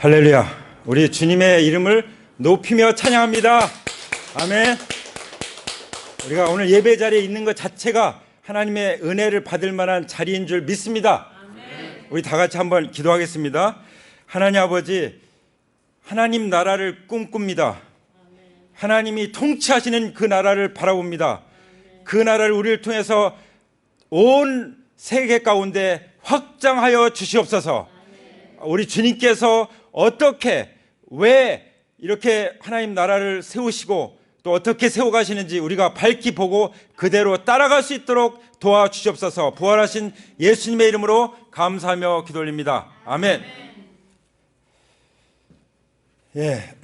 할렐루야. 우리 주님의 이름을 높이며 찬양합니다. 아멘. 우리가 오늘 예배 자리에 있는 것 자체가 하나님의 은혜를 받을 만한 자리인 줄 믿습니다. 아멘. 우리 다 같이 한번 기도하겠습니다. 하나님 아버지, 하나님 나라를 꿈꿉니다. 아멘. 하나님이 통치하시는 그 나라를 바라봅니다. 아멘. 그 나라를 우리를 통해서 온 세계 가운데 확장하여 주시옵소서. 아멘. 우리 주님께서 어떻게, 왜 이렇게 하나님 나라를 세우시고 또 어떻게 세워가시는지 우리가 밝히 보고 그대로 따라갈 수 있도록 도와주시옵소서. 부활하신 예수님의 이름으로 감사하며 기도 올립니다. 아멘. 예.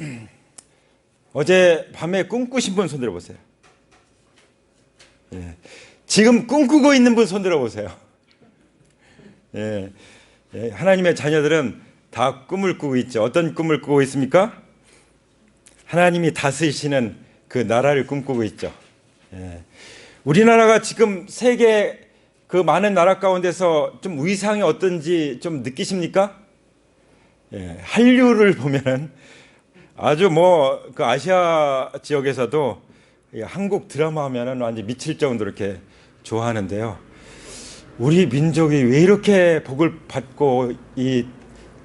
어제 밤에 꿈꾸신 분 손 들어보세요. 예. 지금 꿈꾸고 있는 분 손 들어보세요. 예. 예. 하나님의 자녀들은 다 꿈을 꾸고 있죠. 어떤 꿈을 꾸고 있습니까? 하나님이 다스리시는 그 나라를 꿈꾸고 있죠. 예. 우리나라가 지금 세계 그 많은 나라 가운데서 좀 위상이 어떤지 좀 느끼십니까? 예. 한류를 보면은 아주 그 아시아 지역에서도 한국 드라마 하면은 완전 미칠 정도로 이렇게 좋아하는데요. 우리 민족이 왜 이렇게 복을 받고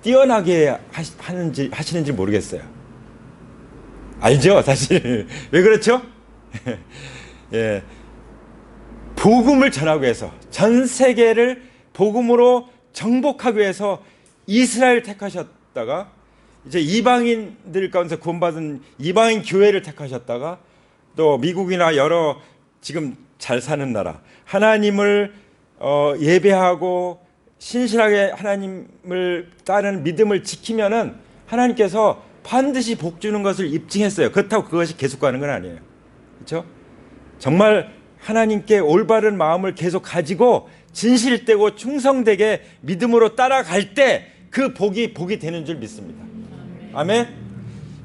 뛰어나게 하시는지 모르겠어요. 알죠? 사실 왜 그렇죠? 예, 복음을 전하기 위해서, 전 세계를 복음으로 정복하기 위해서 이스라엘 택하셨다가 이제 이방인들 가운데서 구원받은 이방인 교회를 택하셨다가 또 미국이나 여러 지금 잘 사는 나라, 하나님을 예배하고 신실하게 하나님을 따르는 믿음을 지키면은 하나님께서 반드시 복 주는 것을 입증했어요. 그렇다고 그것이 계속 가는 건 아니에요. 그렇죠? 정말 하나님께 올바른 마음을 계속 가지고 진실되고 충성되게 믿음으로 따라갈 때 그 복이 되는 줄 믿습니다. 아멘.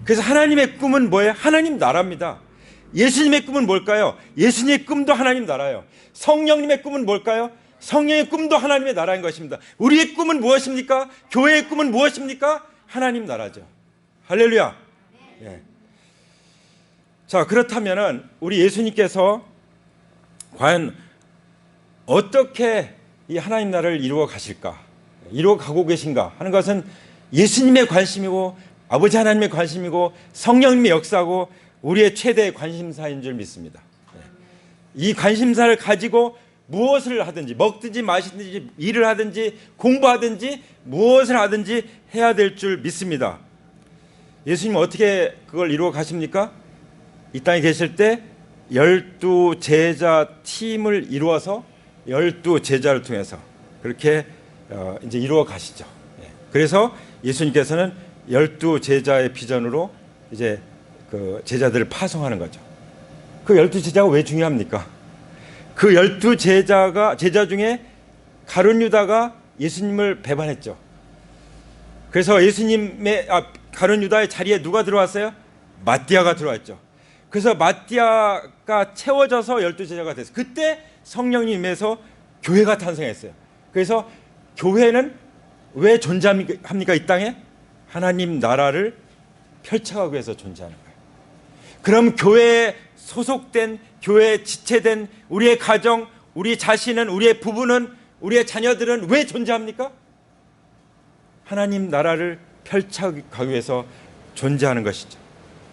그래서 하나님의 꿈은 뭐예요? 하나님 나라입니다. 예수님의 꿈은 뭘까요? 예수님의 꿈도 하나님 나라예요. 성령님의 꿈은 뭘까요? 성령의 꿈도 하나님의 나라인 것입니다. 우리의 꿈은 무엇입니까? 교회의 꿈은 무엇입니까? 하나님 나라죠. 할렐루야. 예. 자, 그렇다면은 우리 예수님께서 과연 어떻게 이 하나님 나라를 이루어 가실까? 이루어 가고 계신가 하는 것은 예수님의 관심이고 아버지 하나님의 관심이고 성령님의 역사고 우리의 최대의 관심사인 줄 믿습니다. 예. 이 관심사를 가지고 무엇을 하든지, 먹든지 마시든지 일을 하든지 공부하든지 무엇을 하든지 해야 될 줄 믿습니다. 예수님은 어떻게 그걸 이루어 가십니까? 이 땅에 계실 때 12제자 팀을 이루어서 12제자를 통해서 그렇게 이제 이루어 가시죠. 그래서 예수님께서는 12제자의 비전으로 이제 그 제자들을 파송하는 거죠. 그 12제자가 왜 중요합니까? 그 12제자 중에 가룟 유다가 예수님을 배반했죠. 그래서 예수님의 가룟 유다의 자리에 누가 들어왔어요? 마띠아가 들어왔죠. 그래서 마띠아가 채워져서 12제자가 됐어요. 그때 성령님이 임해서 교회가 탄생했어요. 그래서 교회는 왜 존재합니까? 이 땅에? 하나님 나라를 펼쳐가기 위해서 존재하는 거예요. 그럼 교회에 소속된, 교회에 지체된 우리의 가정, 우리 자신은, 우리의 부부는, 우리의 자녀들은 왜 존재합니까? 하나님 나라를 펼쳐가기 위해서 존재하는 것이죠.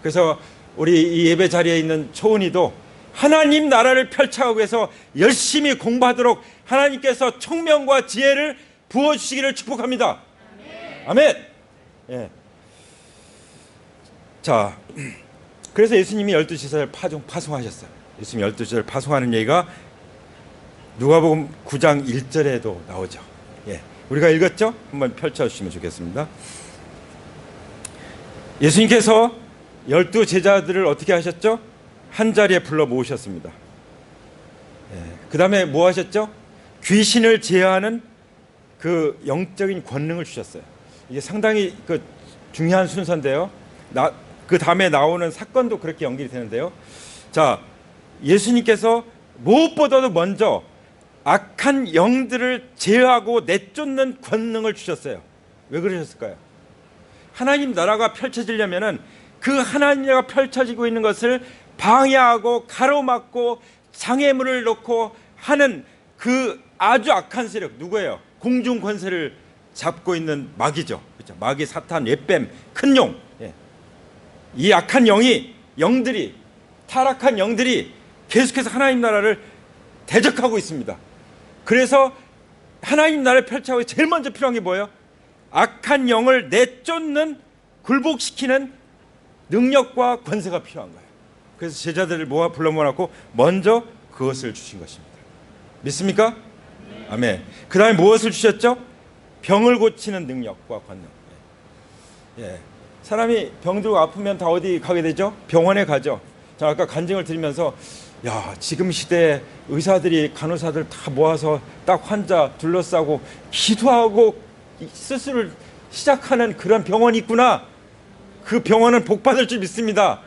그래서 우리 이 예배 자리에 있는 초은이도 하나님 나라를 펼쳐가기 위해서 열심히 공부하도록 하나님께서 총명과 지혜를 부어주시기를 축복합니다. 아멘. 예. 자, 그래서 예수님이 12제자를 파송하셨어요. 예수님이 12제자를 파송하는 얘기가 누가복음 9장 1절에도 나오죠. 예. 우리가 읽었죠? 한번 펼쳐주시면 좋겠습니다. 예수님께서 12제자들을 어떻게 하셨죠? 한 자리에 불러 모으셨습니다. 예. 그 다음에 뭐 하셨죠? 귀신을 제어하는 그 영적인 권능을 주셨어요. 이게 상당히 그 중요한 순서인데요. 그 다음에 나오는 사건도 그렇게 연결이 되는데요. 자, 예수님께서 무엇보다도 먼저 악한 영들을 제어하고 내쫓는 권능을 주셨어요. 왜 그러셨을까요? 하나님 나라가 펼쳐지려면은 그 하나님 나라가 펼쳐지고 있는 것을 방해하고 가로막고 장애물을 놓고 하는 그 아주 악한 세력 누구예요? 공중 권세를 잡고 있는 마귀죠. 그렇죠? 마귀, 사탄, 옛뱀, 큰 용. 예. 이 악한 영들이 타락한 영들이 계속해서 하나님 나라를 대적하고 있습니다. 그래서 하나님 나라를 펼쳐가고 제일 먼저 필요한 게 뭐예요? 악한 영을 내쫓는, 굴복시키는 능력과 권세가 필요한 거예요. 그래서 제자들을 불러 모아놓고 먼저 그것을 주신 것입니다. 믿습니까? 아멘. 그 다음에 무엇을 주셨죠? 병을 고치는 능력과 권능. 예. 사람이 병들고 아프면 다 어디 가게 되죠? 병원에 가죠. 자, 아까 간증을 드리면서 야, 지금 시대에 의사들이, 간호사들 다 모아서 딱 환자 둘러싸고 기도하고 수술을 시작하는 그런 병원이 있구나. 그 병원은 복 받을 줄 믿습니다.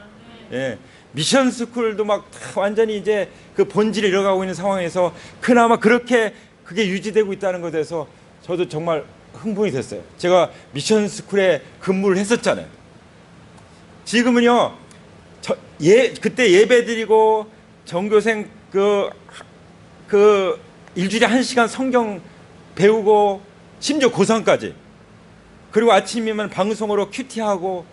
예. 미션 스쿨도 막 다 완전히 이제 그 본질을 잃어가고 있는 상황에서 그나마 그렇게 그게 유지되고 있다는 것에 대해서 저도 정말 흥분이 됐어요. 제가 미션 스쿨에 근무를 했었잖아요. 지금은요, 그때 예배 드리고 전교생 그 일주일에 1시간 성경 배우고 심지어 고3까지, 그리고 아침이면 방송으로 큐티하고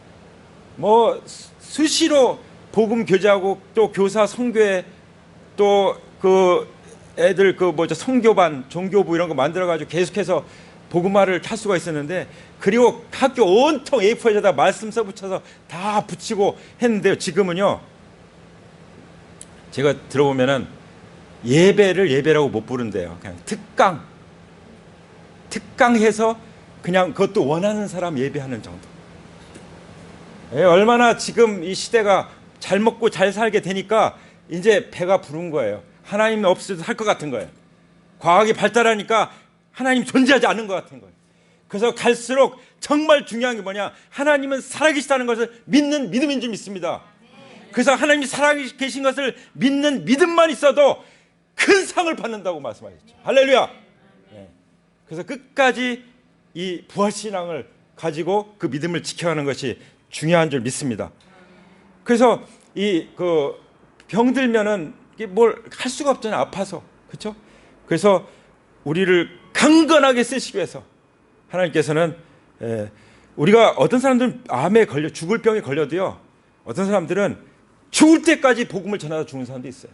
뭐 수시로 복음 교제하고 또 교사 선교회 또 그 애들 그 뭐죠 선교반 종교부 이런 거 만들어 가지고 계속해서 복음화를 할 수가 있었는데, 그리고 학교 온통 A4에다가 말씀 써붙여서 다 붙이고 했는데요. 지금은요, 제가 들어보면은 예배를 예배라고 못 부른대요. 그냥 특강해서 그냥 그것도 원하는 사람 예배하는 정도. 예, 얼마나 지금 이 시대가 잘 먹고 잘 살게 되니까 이제 배가 부른 거예요. 하나님 없어도 할 것 같은 거예요. 과학이 발달하니까 하나님 존재하지 않는 것 같은 거예요. 그래서 갈수록 정말 중요한 게 뭐냐, 하나님은 살아계시다는 것을 믿는 믿음인 줄 믿습니다. 그래서 하나님이 살아계신 것을 믿는 믿음만 있어도 큰 상을 받는다고 말씀하셨죠. 할렐루야. 네. 그래서 끝까지 이 부활신앙을 가지고 그 믿음을 지켜가는 것이 중요한 줄 믿습니다. 그래서 이 그 병들면은 뭘 할 수가 없잖아요. 아파서. 그렇죠? 그래서 우리를 강건하게 쓰시기 위해서 하나님께서는 우리가 어떤 사람들은 암에 걸려 죽을 병에 걸려도요, 어떤 사람들은 죽을 때까지 복음을 전하다 죽는 사람도 있어요.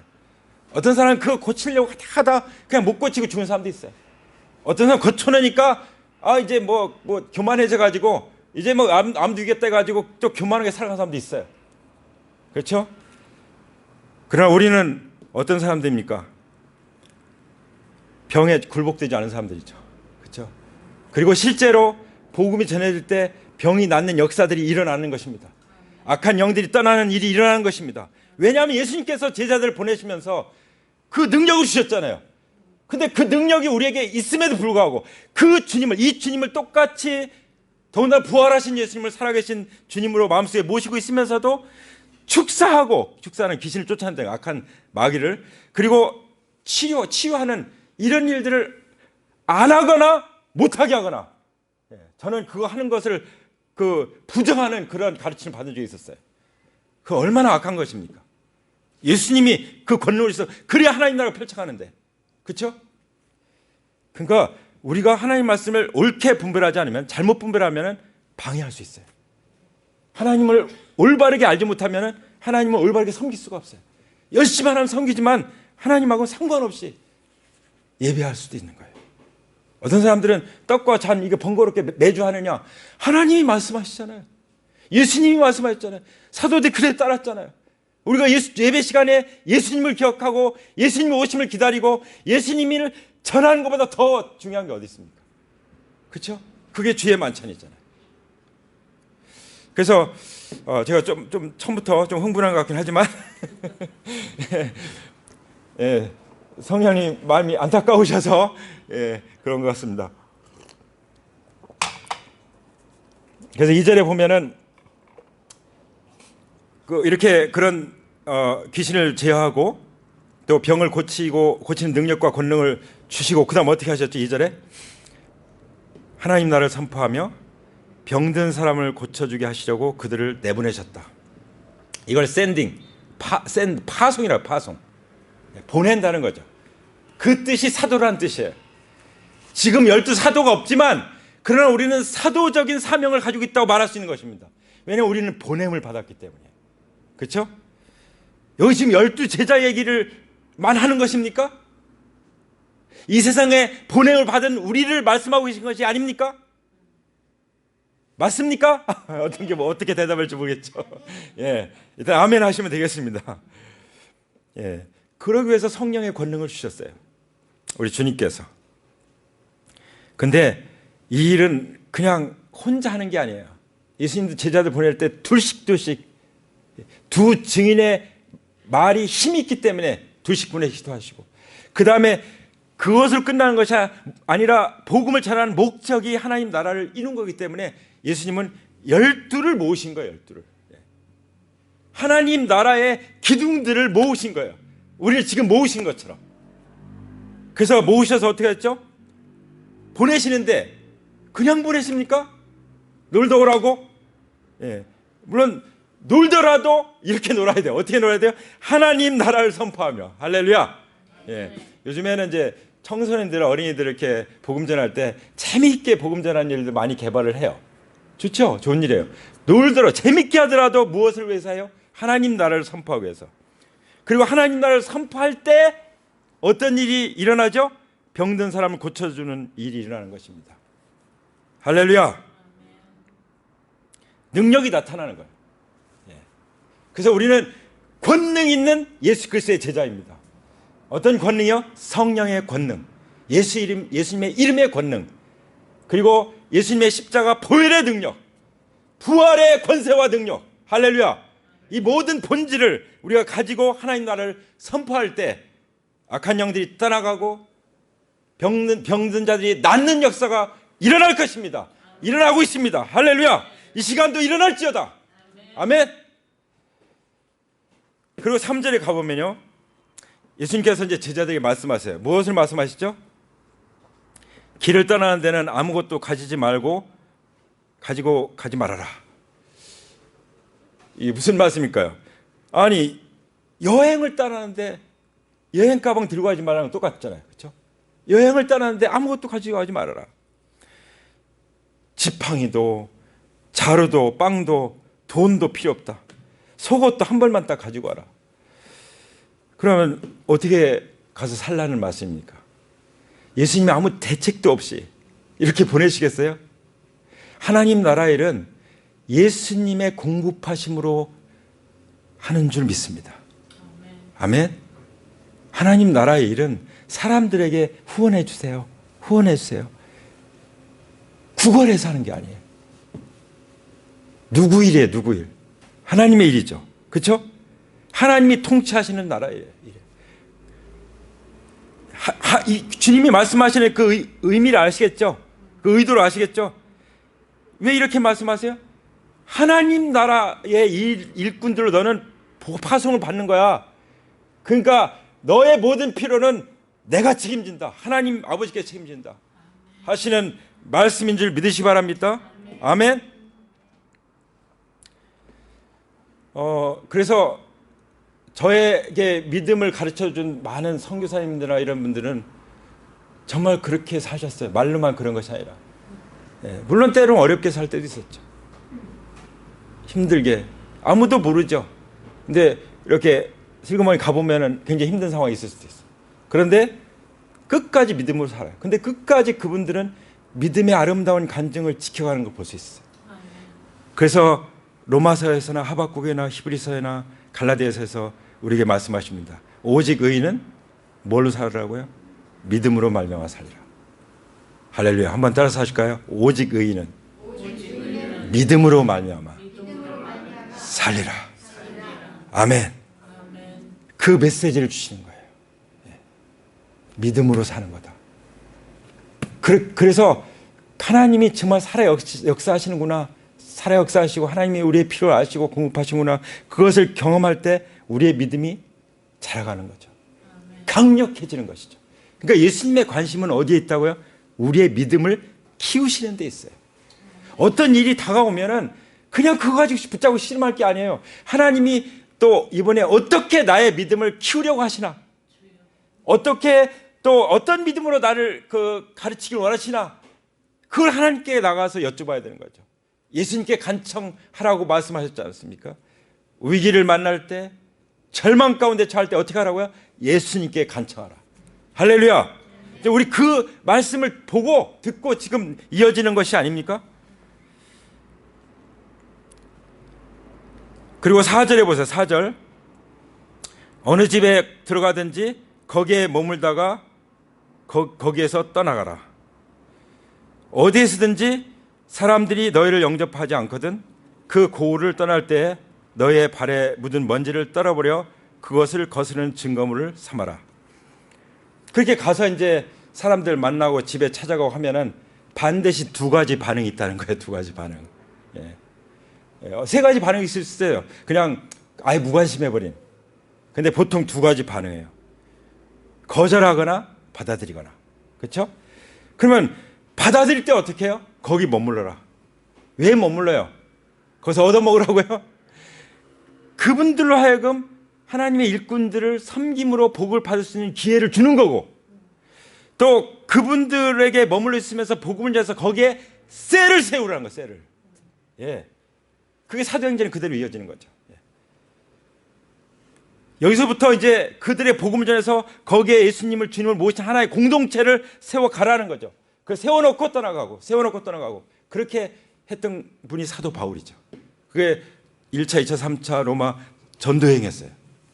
어떤 사람은 그거 고치려고 하다 그냥 못 고치고 죽는 사람도 있어요. 어떤 사람은 고쳐내니까 이제 뭐 교만해져 가지고 이제 뭐 암 누겠다 가지고 또 교만하게 살아가는 사람도 있어요. 그렇죠? 그러나 우리는 어떤 사람들입니까? 병에 굴복되지 않은 사람들이죠. 그렇죠? 그리고 실제로 복음이 전해질 때 병이 낫는 역사들이 일어나는 것입니다. 악한 영들이 떠나는 일이 일어나는 것입니다. 왜냐하면 예수님께서 제자들을 보내시면서 그 능력을 주셨잖아요. 근데 그 능력이 우리에게 있음에도 불구하고 그 주님을, 이 주님을 똑같이 더군다나 부활하신 예수님을 살아계신 주님으로 마음속에 모시고 있으면서도 축사는 귀신을 쫓아내는 악한 마귀를, 그리고 치유하는 이런 일들을 안 하거나 못하게 하거나, 저는 그거 하는 것을 부정하는 그런 가르침을 받은 적이 있었어요. 그 얼마나 악한 것입니까? 예수님이 그 권능을 있어 그래야 하나님 나라가 펼쳐가는데, 그렇죠? 그러니까 우리가 하나님 말씀을 옳게 분별하지 않으면, 잘못 분별하면 방해할 수 있어요. 하나님을 올바르게 알지 못하면 하나님을 올바르게 섬길 수가 없어요. 열심히 하나님 섬기지만 하나님하고는 상관없이 예배할 수도 있는 거예요. 어떤 사람들은 떡과 잔 이거 번거롭게 매주 하느냐, 하나님이 말씀하시잖아요. 예수님이 말씀하셨잖아요. 사도들이 그래 따랐잖아요. 우리가 예배 시간에 예수님을 기억하고 예수님 오심을 기다리고 예수님을 전하는 것보다 더 중요한 게 어디 있습니까? 그렇죠? 그게 주의 만찬이잖아요. 그래서 제가 좀 처음부터 좀 흥분한 것 같긴 하지만 예, 성령님 마음이 안타까우셔서 그런 것 같습니다. 그래서 2절에 보면은 이렇게 그런 귀신을 제어하고 또 병을 고치는 능력과 권능을 주시고, 그 다음 어떻게 하셨죠? 2절에 하나님 나라를 선포하며 병든 사람을 고쳐주게 하시려고 그들을 내보내셨다. 이걸 샌딩, 파송이라고, 파송. 보낸다는 거죠. 그 뜻이 사도라는 뜻이에요. 지금 12사도가 없지만 그러나 우리는 사도적인 사명을 가지고 있다고 말할 수 있는 것입니다. 왜냐하면 우리는 보냄을 받았기 때문에. 그렇죠? 여기 지금 12제자 얘기를만 하는 것입니까? 이 세상에 보냄을 받은 우리를 말씀하고 계신 것이 아닙니까? 맞습니까? 어떤 게 어떻게 대답할지 모르겠죠. 예, 일단 아멘 하시면 되겠습니다. 예, 그러기 위해서 성령의 권능을 주셨어요. 우리 주님께서. 근데 이 일은 그냥 혼자 하는 게 아니에요. 예수님도 제자들 보낼 때 둘씩 두 증인의 말이 힘이 있기 때문에 둘씩 보내기도 하시고, 그 다음에 그것으로 끝나는 것이 아니라 복음을 전하는 목적이 하나님 나라를 이룬 거기 때문에 예수님은 12를 모으신 거예요. 12를. 하나님 나라의 기둥들을 모으신 거예요. 우리를 지금 모으신 것처럼. 그래서 모으셔서 어떻게 했죠? 보내시는데 그냥 보내십니까? 놀다 오라고? 예. 물론 놀더라도 이렇게 놀아야 돼요. 어떻게 놀아야 돼요? 하나님 나라를 선포하며. 할렐루야. 예. 요즘에는 이제 청소년들, 어린이들 이렇게 복음 전할 때 재미있게 복음 전하는 일들 많이 개발을 해요. 좋죠? 좋은 일이에요. 놀더라도 재밌게 하더라도 무엇을 위해서 해요? 하나님 나라를 선포하기 위해서. 그리고 하나님 나라를 선포할 때 어떤 일이 일어나죠? 병든 사람을 고쳐주는 일이 일어나는 것입니다. 할렐루야. 능력이 나타나는 거예요. 그래서 우리는 권능 있는 예수 그리스도의 제자입니다. 어떤 권능이요? 성령의 권능, 예수님의 이름의 권능, 그리고 예수님의 십자가 보혈의 능력, 부활의 권세와 능력. 할렐루야. 이 모든 본질을 우리가 가지고 하나님 나라를 선포할 때 악한 영들이 떠나가고 병든 자들이 낫는 역사가 일어날 것입니다. 일어나고 있습니다. 할렐루야. 이 시간도 일어날지어다. 아멘. 그리고 3절에 가보면요, 예수님께서 이제 제자들에게 말씀하세요. 무엇을 말씀하시죠? 길을 떠나는 데는 아무것도 가지지 말고 가지고 가지 말아라. 이게 무슨 말씀일까요? 아니, 여행을 떠나는데 여행 가방 들고 가지 말라는 건 똑같잖아요. 그렇죠? 여행을 떠나는데 아무것도 가지고 가지 말아라. 지팡이도 자루도 빵도 돈도 필요 없다. 속옷도 한 벌만 딱 가지고 와라. 그러면 어떻게 가서 살라는 말씀입니까? 예수님이 아무 대책도 없이 이렇게 보내시겠어요? 하나님 나라 일은 예수님의 공급하심으로 하는 줄 믿습니다. 아멘. 하나님 나라의 일은 사람들에게 후원해 주세요. 후원해 주세요. 구걸해서 하는 게 아니에요. 누구 일이에요, 누구 일? 하나님의 일이죠. 그렇죠? 하나님이 통치하시는 나라예요. 주님이 말씀하시는 그 의미를 아시겠죠? 그 의도를 아시겠죠? 왜 이렇게 말씀하세요? 하나님 나라의 일꾼들로 너는 파송을 받는 거야. 그러니까 너의 모든 필요는 내가 책임진다. 하나님 아버지께 책임진다 하시는 말씀인 줄 믿으시기 바랍니다. 아멘. 그래서 저에게 믿음을 가르쳐준 많은 선교사님들이나 이런 분들은 정말 그렇게 사셨어요. 말로만 그런 것이 아니라. 물론 때로는 어렵게 살 때도 있었죠. 힘들게. 아무도 모르죠. 근데 이렇게 슬그머니 가보면 굉장히 힘든 상황이 있을 수도 있어요. 그런데 끝까지 믿음으로 살아요. 근데 끝까지 그분들은 믿음의 아름다운 간증을 지켜가는 걸 볼 수 있어요. 그래서 로마서에서나 하박국이나 히브리서나 갈라디아서에서 우리에게 말씀하십니다. 오직 의인은 뭘로 살으라고요? 믿음으로 말미암아 살리라. 할렐루야. 한번 따라서 하실까요? 오직 의인은 믿음으로 말미암아 살리라. 아멘. 그 메시지를 주시는 거예요. 믿음으로 사는 거다. 그래서 하나님이 정말 살아 역사하시는구나. 살아 역사하시고 하나님이 우리의 필요를 아시고 공급하시구나. 그것을 경험할 때 우리의 믿음이 자라가는 거죠. 강력해지는 것이죠. 그러니까 예수님의 관심은 어디에 있다고요? 우리의 믿음을 키우시는 데 있어요. 어떤 일이 다가오면은 그냥 그거 가지고 붙잡고 씨름할 게 아니에요. 하나님이 또 이번에 어떻게 나의 믿음을 키우려고 하시나? 어떻게 또 어떤 믿음으로 나를 가르치길 원하시나? 그걸 하나님께 나가서 여쭤봐야 되는 거죠. 예수님께 간청하라고 말씀하셨지 않습니까? 위기를 만날 때, 절망 가운데 처할 때 어떻게 하라고요? 예수님께 간청하라. 할렐루야. 우리 그 말씀을 보고 듣고 지금 이어지는 것이 아닙니까? 그리고 4절에 보세요. 4절. 어느 집에 들어가든지 거기에 머물다가 거기에서 떠나가라. 어디에서든지 사람들이 너희를 영접하지 않거든 그 고을을 떠날 때 너희의 발에 묻은 먼지를 떨어버려 그것을 거스르는 증거물을 삼아라. 그렇게 가서 이제 사람들 만나고 집에 찾아가고 하면은 반드시 두 가지 반응이 있다는 거예요. 두 가지 반응. 세 가지 반응이 있을 수 있어요. 그냥 아예 무관심해버린. 근데 보통 두 가지 반응이에요. 거절하거나 받아들이거나. 그렇죠? 그러면 받아들일 때 어떻게 해요? 거기 머물러라. 왜 머물러요? 거기서 얻어먹으라고요? 그분들로 하여금 하나님의 일꾼들을 섬김으로 복을 받을 수 있는 기회를 주는 거고, 또 그분들에게 머물러 있으면서 복음을 전해서 거기에 셀을 세우라는 거예요. 셀을. 예. 그게 사도행전이 그대로 이어지는 거죠. 예. 여기서부터 이제 그들의 복음을 전해서 거기에 예수님을 주님을 모신 하나의 공동체를 세워가라는 거죠. 그 세워놓고 떠나가고 세워놓고 떠나가고 그렇게 했던 분이 사도 바울이죠. 그게 1차, 2차, 3차 로마 전도행했어요.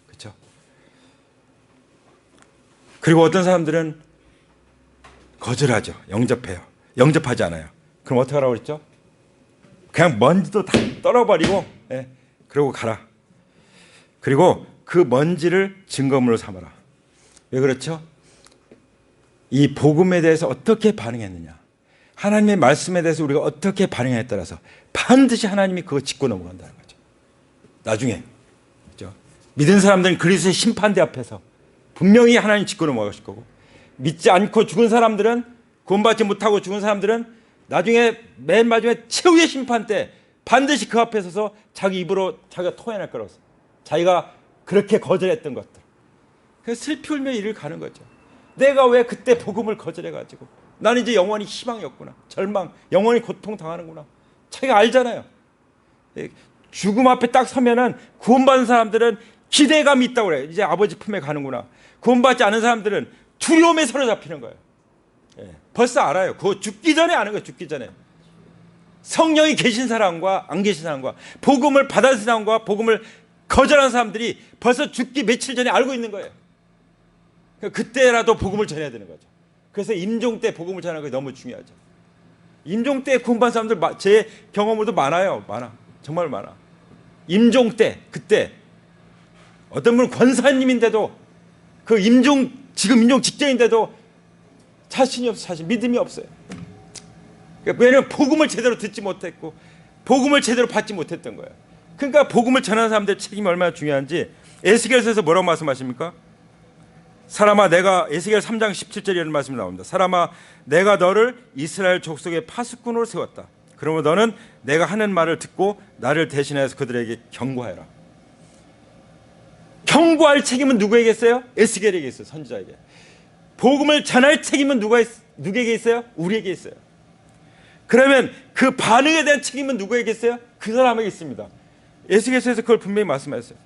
그렇죠? 그리고 어떤 사람들은 거절하죠. 영접해요. 영접하지 않아요. 그럼 어떻게 하라고 그랬죠? 그냥 먼지도 다 떨어버리고, 예, 그러고 가라. 그리고 그 먼지를 증거물로 삼아라. 왜 그렇죠? 이 복음에 대해서 어떻게 반응했느냐, 하나님의 말씀에 대해서 우리가 어떻게 반응했냐에 따라서 반드시 하나님이 그거 짚고 넘어간다는 거죠. 나중에. 그렇죠? 믿은 사람들은 그리스도의 심판대 앞에서 분명히 하나님 짚고 넘어가실 거고, 믿지 않고 죽은 사람들은, 구원받지 못하고 죽은 사람들은 나중에 맨 마지막에 최후의 심판 때 반드시 그 앞에 서서 자기 입으로 자기가 토해낼 거라고. 자기가 그렇게 거절했던 것들. 그래서 슬피 울며 이를 가는 거죠. 내가 왜 그때 복음을 거절해가지고 나는 이제 영원히 희망이 없구나, 절망, 영원히 고통당하는구나. 자기가 알잖아요. 죽음 앞에 딱 서면은 구원받은 사람들은 기대감이 있다고 그래요. 이제 아버지 품에 가는구나. 구원받지 않은 사람들은 두려움에 사로잡히는 거예요. 예, 벌써 알아요. 그거 죽기 전에 아는 거예요. 죽기 전에. 성령이 계신 사람과 안 계신 사람과, 복음을 받은 사람과 복음을 거절한 사람들이 벌써 죽기 며칠 전에 알고 있는 거예요. 그때라도 복음을 전해야 되는 거죠. 그래서 임종 때 복음을 전하는 게 너무 중요하죠. 임종 때 구원받은 사람들 제 경험으로도 많아요. 많아. 정말 많아. 임종 때, 그때 어떤 분은 권사님인데도 그 지금 임종 직전인데도 자신이 없어요. 자신, 믿음이 없어요. 왜냐하면 복음을 제대로 듣지 못했고 복음을 제대로 받지 못했던 거예요. 그러니까 복음을 전하는 사람들의 책임이 얼마나 중요한지 에스겔서에서 뭐라고 말씀하십니까? 사람아, 내가, 에스겔 3장 17절에 이런 말씀이 나옵니다. 사람아, 내가 너를 이스라엘 족속의 파수꾼으로 세웠다. 그러면 너는 내가 하는 말을 듣고 나를 대신해서 그들에게 경고하여라. 경고할 책임은 누구에게 있어요? 에스겔에게 있어요. 선지자에게. 복음을 전할 책임은 누구에게 있어요? 우리에게 있어요. 그러면 그 반응에 대한 책임은 누구에게 있어요? 그 사람에게 있습니다. 에스겔서에서 그걸 분명히 말씀하셨어요.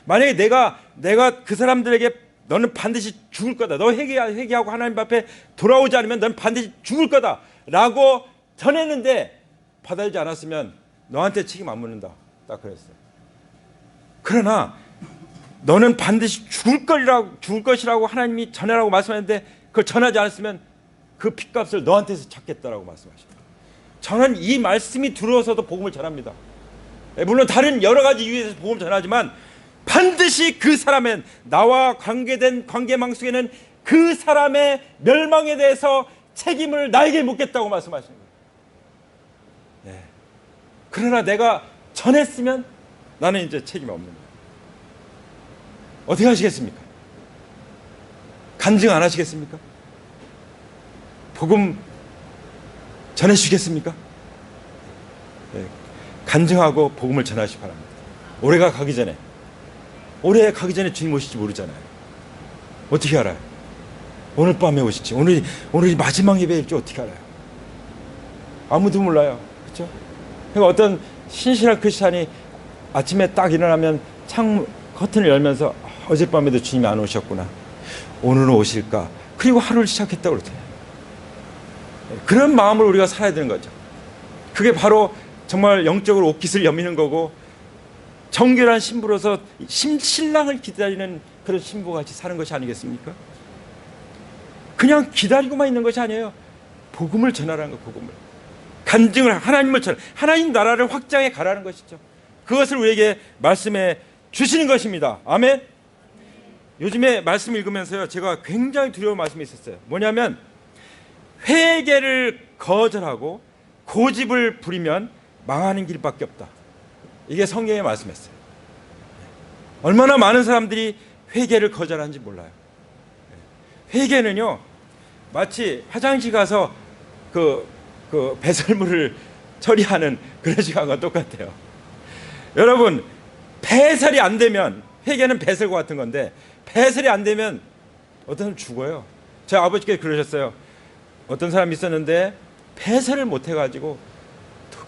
만약에 내가 그 사람들에게 너는 반드시 죽을 거다, 너 회개하고 하나님 앞에 돌아오지 않으면 너는 반드시 죽을 거다 라고 전했는데 받아들이지 않았으면 너한테 책임 안 묻는다, 딱 그랬어요. 그러나 너는 반드시 죽을 것이라고 하나님이 전하라고 말씀하셨는데 그걸 전하지 않았으면 그 핏값을 너한테서 찾겠다라고 말씀하셨어요. 저는 이 말씀이 들어서도 복음을 전합니다. 물론 다른 여러 가지 이유에서 복음을 전하지만 반드시 그 사람의, 나와 관계된 관계망 속에는 그 사람의 멸망에 대해서 책임을 나에게 묻겠다고 말씀하시는 거예요. 네. 그러나 내가 전했으면 나는 이제 책임이 없는 거예요. 어떻게 하시겠습니까? 간증 안 하시겠습니까? 복음 전해주시겠습니까? 간증하고 복음을 전하시기 바랍니다. 올해가 가기 전에, 올해 가기 전에 주님 오실지 모르잖아요. 어떻게 알아요? 오늘 밤에 오실지, 오늘이 마지막 예배일지 어떻게 알아요? 아무도 몰라요. 그렇죠? 그러니까 어떤 신실한 크리스찬이 아침에 딱 일어나면 커튼을 열면서 어젯밤에도 주님이 안 오셨구나, 오늘은 오실까, 그리고 하루를 시작했다고 그러대요. 그런 마음으로 우리가 살아야 되는 거죠. 그게 바로 정말 영적으로 옷깃을 여미는 거고, 정결한 신부로서 신랑을 기다리는 그런 신부같이 사는 것이 아니겠습니까? 그냥 기다리고만 있는 것이 아니에요. 복음을 전하라는 거, 복음을. 간증을, 하나님을 전하, 하나님 나라를 확장해 가라는 것이죠. 그것을 우리에게 말씀해 주시는 것입니다. 아멘. 요즘에 말씀 읽으면서요, 제가 굉장히 두려운 말씀이 있었어요. 뭐냐면, 회개를 거절하고 고집을 부리면 망하는 길밖에 없다. 이게 성경의 말씀이었어요. 얼마나 많은 사람들이 회개를 거절하는지 몰라요. 회개는요, 마치 화장실 가서 그 배설물을 처리하는 그런 시간과 똑같아요. 여러분, 배설이 안 되면, 회개는 배설과 같은 건데, 배설이 안 되면 어떤 사람 죽어요. 제 아버지께서 그러셨어요. 어떤 사람이 있었는데 배설을 못 해가지고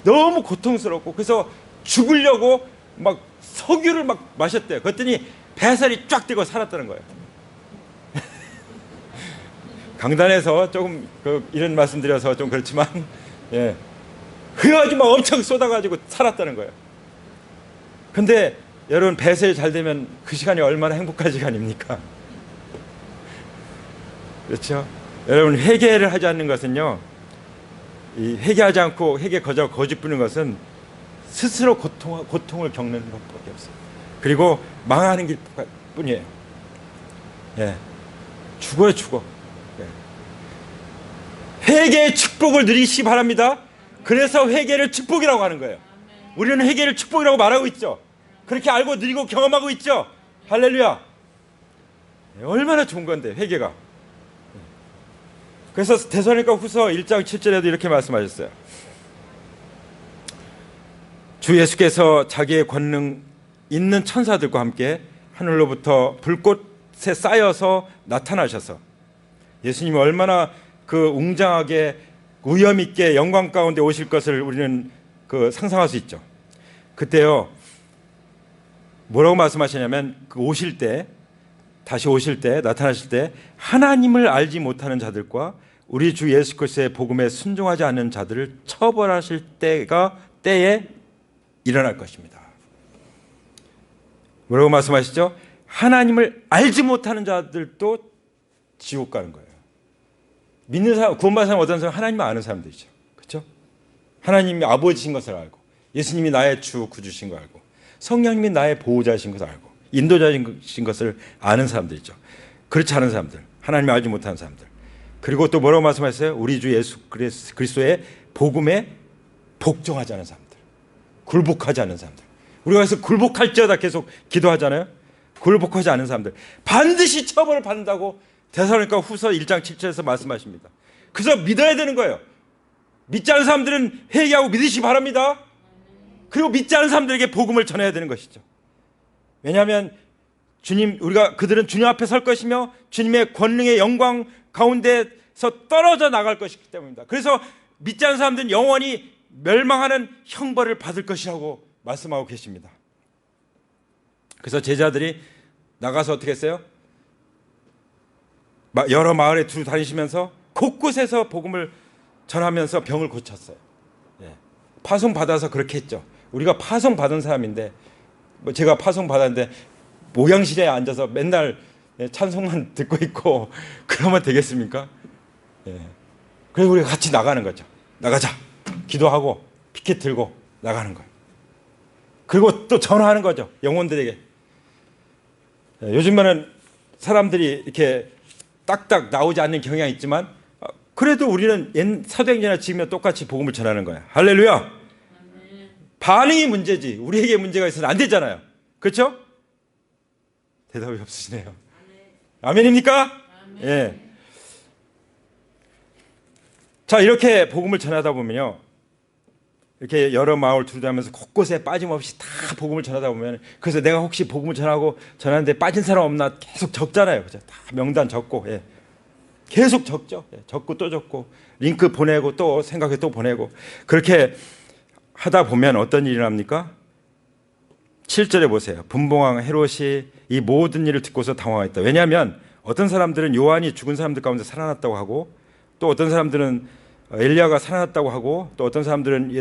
너무 고통스럽고, 그래서 죽으려고 막 석유를 막 마셨대요. 그랬더니 배설이 쫙 되고 살았다는 거예요. 강단에서 조금 이런 말씀 드려서 좀 그렇지만, 예, 그래가지고 막 엄청 쏟아가지고 살았다는 거예요. 근데 여러분, 배설이 잘 되면 그 시간이 얼마나 행복한 시간입니까? 그렇죠? 여러분, 회개를 하지 않는 것은요, 이 회개하지 않고 회개 거절하고 고집 부리는 것은 스스로 고통을 겪는 것밖에 없어요. 그리고 망하는 길뿐이에요. 예, 죽어요, 죽어. 예. 회개의 축복을 누리시기 바랍니다. 그래서 회개를 축복이라고 하는 거예요. 우리는 회개를 축복이라고 말하고 있죠. 그렇게 알고 누리고 경험하고 있죠. 할렐루야. 예, 얼마나 좋은 건데, 회개가. 그래서 데살로니가 후서 1장 7절에도 이렇게 말씀하셨어요. 주 예수께서 자기의 권능 있는 천사들과 함께 하늘로부터 불꽃에 쌓여서 나타나셔서, 예수님이 얼마나 그 웅장하게 위엄 있게 영광 가운데 오실 것을 우리는 상상할 수 있죠. 그때요, 뭐라고 말씀하시냐면, 다시 오실 때, 나타나실 때 하나님을 알지 못하는 자들과 우리 주 예수 그리스도의 복음에 순종하지 않는 자들을 처벌하실 때에 일어날 것입니다. 뭐라고 말씀하시죠? 하나님을 알지 못하는 자들도 지옥 가는 거예요. 믿는 사람, 구원받은 사람, 어떤 사람, 하나님을 아는 사람들이죠. 그렇죠? 하나님이 아버지신 것을 알고, 예수님이 나의 주 구주신 걸 알고, 성령님이 나의 보호자이신 것을 알고, 인도자이신 것을 아는 사람들이죠. 그렇지 않은 사람들, 하나님을 알지 못하는 사람들. 그리고 또 뭐라고 말씀하셨어요? 우리 주 예수 그리스도의 복음에 복종하지 않은 사람들, 굴복하지 않은 사람들. 우리가 그래서 굴복할지어다 계속 기도하잖아요. 굴복하지 않은 사람들 반드시 처벌을 받는다고 데살로니가 후서 1장 7절에서 말씀하십니다. 그래서 믿어야 되는 거예요. 믿지 않은 사람들은 회개하고 믿으시기 바랍니다. 그리고 믿지 않은 사람들에게 복음을 전해야 되는 것이죠. 왜냐하면 그들은 주님 앞에 설 것이며 주님의 권능의 영광 가운데서 떨어져 나갈 것이기 때문입니다. 그래서 믿지 않는 사람들은 영원히 멸망하는 형벌을 받을 것이라고 말씀하고 계십니다. 그래서 제자들이 나가서 어떻게 했어요? 여러 마을에 두루 다니시면서 곳곳에서 복음을 전하면서 병을 고쳤어요. 예. 파송 받아서 그렇게 했죠. 우리가 파송 받은 사람인데, 제가 파송 받았는데 목양실에 앉아서 맨날 찬송만 듣고 있고 그러면 되겠습니까? 예. 그래서 우리가 같이 나가는 거죠. 나가자, 기도하고 피켓 들고 나가는 거예요. 그리고 또 전화하는 거죠, 영혼들에게. 예. 요즘에는 사람들이 이렇게 딱딱 나오지 않는 경향이 있지만, 그래도 우리는 사도행전이나 지금이나 똑같이 복음을 전하는 거야. 할렐루야. 반응이 문제지 우리에게 문제가 있어서 안 되잖아요. 그렇죠? 대답이 없으시네요. 아멘입니까? 아멘. 예. 자, 이렇게 복음을 전하다 보면요, 이렇게 여러 마을 두루다니면서 곳곳에 빠짐없이 다 복음을 전하다 보면, 그래서 내가 혹시 복음을 전하는데 빠진 사람 없나 계속 적잖아요. 그죠? 다 명단 적고, 예. 계속 적죠. 예. 적고 또 적고, 링크 보내고 또 생각해 또 보내고. 그렇게 하다 보면 어떤 일이 납니까? 7절에 보세요. 분봉왕 헤롯이 이 모든 일을 듣고서 당황했다. 왜냐하면 어떤 사람들은 요한이 죽은 사람들 가운데 살아났다고 하고, 또 어떤 사람들은 엘리야가 살아났다고 하고, 또 어떤 사람들은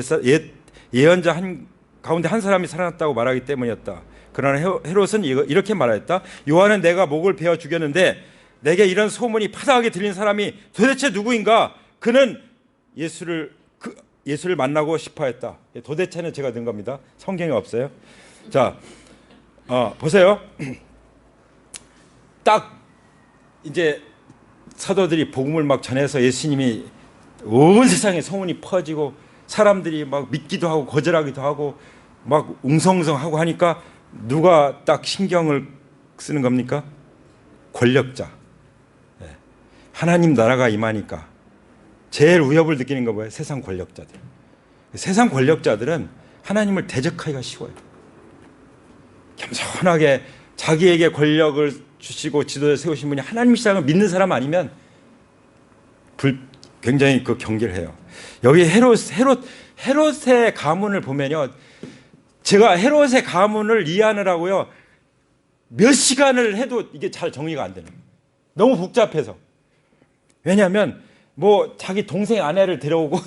예언자 가운데 한 사람이 살아났다고 말하기 때문이었다. 그러나 헤롯은 이렇게 말했다. 요한은 내가 목을 베어 죽였는데 내게 이런 소문이 파다하게 들린 사람이 도대체 누구인가? 그는 예수를 만나고 싶어했다. 도대체는 제가 든 겁니다. 성경에 없어요. 자, 보세요. 딱 이제 사도들이 복음을 막 전해서 예수님이 온 세상에 소문이 퍼지고 사람들이 막 믿기도 하고 거절하기도 하고 막 웅성웅성하고 하니까 누가 딱 신경을 쓰는 겁니까? 권력자. 하나님 나라가 임하니까 제일 위협을 느끼는 거 뭐예요? 세상 권력자들. 세상 권력자들은 하나님을 대적하기가 쉬워요. 겸손하게 자기에게 권력을 주시고 지도를 세우신 분이 하나님이시라고 믿는 사람 아니면 굉장히 그 경계를 해요. 여기 헤롯의 가문을 보면요, 제가 헤롯의 가문을 이해하느라고요 몇 시간을 해도 이게 잘 정리가 안 되는 거예요. 너무 복잡해서. 왜냐하면 뭐 자기 동생 아내를 데려오고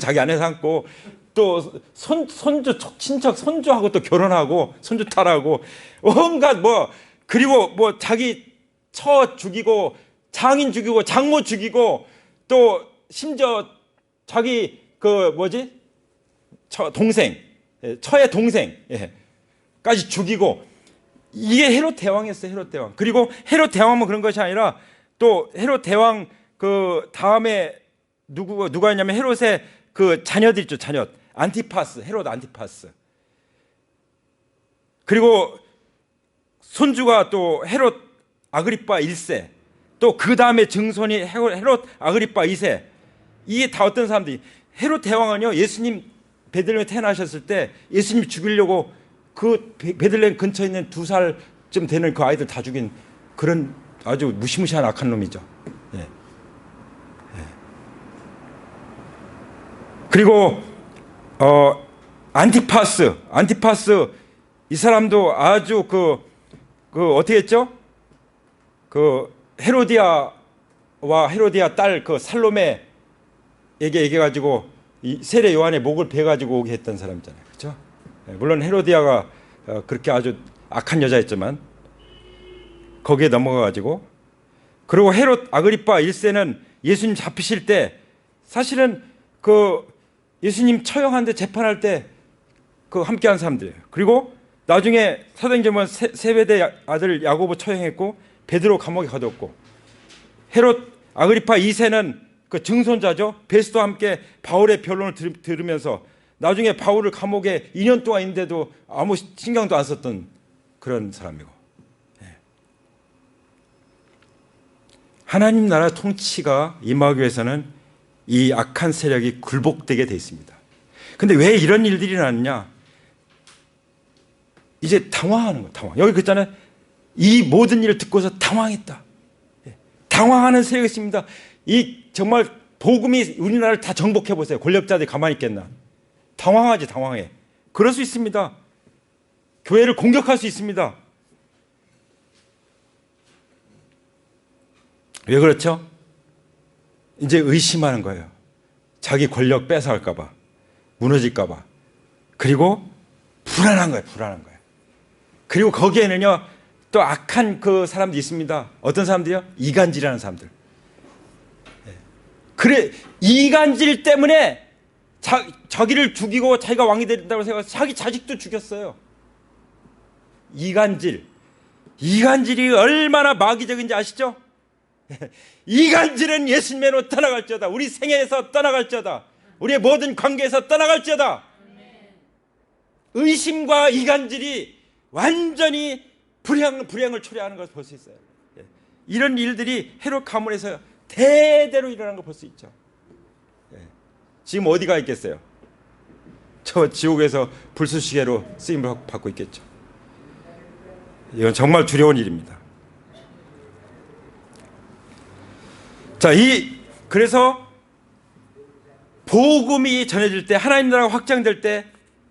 자기 아내 삼고 또 손주 친척 손주하고 또 결혼하고 손주 딸하고 온갖 뭐, 그리고 뭐 자기 처 죽이고 장인 죽이고 장모 죽이고 또 심지어 자기 그 뭐지 동생 처의 동생까지 죽이고, 이게 헤롯 대왕이었어요. 헤롯 대왕. 그리고 헤롯 대왕만 그런 것이 아니라 또 헤롯 대왕 그 다음에 누가 있냐면 헤롯의 그 자녀들 있죠. 자녀 안티파스, 헤롯 안티파스. 그리고 손주가 또 헤롯 아그리파 1세, 또 그 다음에 증손이 헤롯 아그리파 2세. 이게 다 어떤 사람들이. 헤롯 대왕은요, 예수님 베들레헴에 태어나셨을 때 예수님 죽이려고 그 베들레헴 근처에 있는 2살쯤 되는 그 아이들 다 죽인 그런 아주 무시무시한 악한 놈이죠. 예. 예. 그리고 안티파스 이 사람도 아주 그 어떻게 했죠? 그 헤로디아와 헤로디아 딸 그 살로메에게 얘기해가지고 이 세례 요한의 목을 베가지고 오게 했던 사람이잖아요, 그렇죠? 물론 헤로디아가 그렇게 아주 악한 여자였지만 거기에 넘어가가지고, 그리고 헤롯 아그리파 1세는 예수님 잡히실 때 사실은 그 예수님 처형하는데 재판할 때 그 함께한 사람들이에요. 그리고 나중에 사도행전은 세베대 아들 야고보 처형했고 베드로 감옥에 가뒀고, 헤롯 아그리파 2세는 그 증손자죠. 베스도와 함께 바울의 변론을 들으면서 나중에 바울을 감옥에 2년 동안 있는데도 아무 신경도 안 썼던 그런 사람이고. 하나님 나라 통치가 임하기 위해서는 이 악한 세력이 굴복되게 돼 있습니다. 근데 왜 이런 일들이 일어나느냐? 이제 당황하는 거예요. 당황. 여기 그랬잖아요. 이 모든 일을 듣고서 당황했다. 당황하는 세력이 있습니다. 이 정말 복음이 우리나라를 다 정복해 보세요. 권력자들이 가만히 있겠나? 당황하지, 당황해. 그럴 수 있습니다. 교회를 공격할 수 있습니다. 왜 그렇죠? 이제 의심하는 거예요. 자기 권력 뺏어갈까 봐, 무너질까 봐. 그리고 불안한 거예요. 불안한 거예요. 그리고 거기에는요 또 악한 그 사람들이 있습니다. 어떤 사람들이요? 이간질하는 사람들. 그래, 이간질 때문에 자기를 죽이고 자기가 왕이 된다고 생각해서 자기 자식도 죽였어요. 이간질이 얼마나 마귀적인지 아시죠? 이간질은 예수님으로 떠나갈지어다. 우리 생애에서 떠나갈지어다. 우리의 모든 관계에서 떠나갈지어다. 의심과 이간질이 완전히 불행을 초래하는 것을 볼 수 있어요. 이런 일들이 헤롯 가문에서 대대로 일어나는 걸 볼 수 있죠. 지금 어디가 있겠어요? 저 지옥에서 불쏘시개로 쓰임을 받고 있겠죠. 이건 정말 두려운 일입니다. 자, 그래서 복음이 전해질 때, 하나님 나라가 확장될 때,